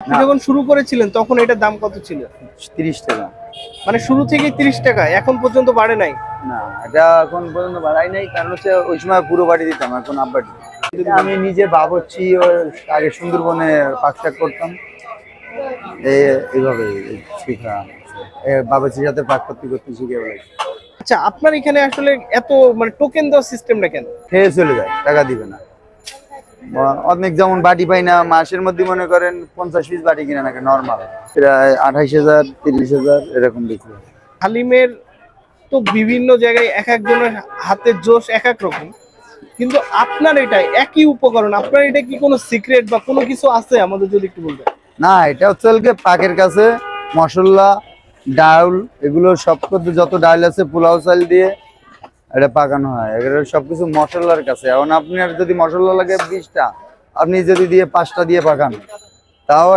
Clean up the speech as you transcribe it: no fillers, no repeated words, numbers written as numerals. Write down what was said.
আপনি যখন শুরু করেছিলেন তখন এটার দাম কত ছিল? 30 টাকা। মানে শুরু থেকেই 30 টাকা, এখন পর্যন্ত বাড়ে নাই? না, এটা এখন পর্যন্ত বাড়াই নাই, কারণ হচ্ছে ওই সময় পুরো বাড়ি দিতাম, এখন আব্বা দিত। এটা আমি নিজে ভাবছি, আগে সুন্দরবনে পাকশাক করতাম, এইভাবে শিখা বাবুর্চির সাথে পাক করতে করতে শিখে বলে। আচ্ছা, আপনার এখানে আসলে এত মানে টোকেন দেওয়ার সিস্টেমটা কেন? খেয়ে চলে যায়, টাকা দিবে না। অনেক যেমন বাটি পাই না, মাসের মধ্যে মনে করেন 50 পিস বাটি কিনা নাকি নর্মাল প্রায় 28,000 30,000 এরকম বিক্রি হয়। হালিমের তো বিভিন্ন জায়গায় এক একজনের হাতের জোশ এক এক রকম, কিন্তু আপনার এটা একই উপকরণ, আপনার এটা কি কোনো সিক্রেট বা কোনো কিছু আছে আমাদের যদি একটু বলবেন? না, এটা হচ্ছে পাকের কাছে মশলা ডাউল এগুলো সব করতে, যত ডাল আছে পোলাও চাল দিয়ে এটা পাকানো হয়, এগুলো সবকিছু মশলার কাছে। এখন আপনার যদি মশলা লাগে 20টা, আপনি যদি দিয়ে 5টা দিয়ে পাকান তাও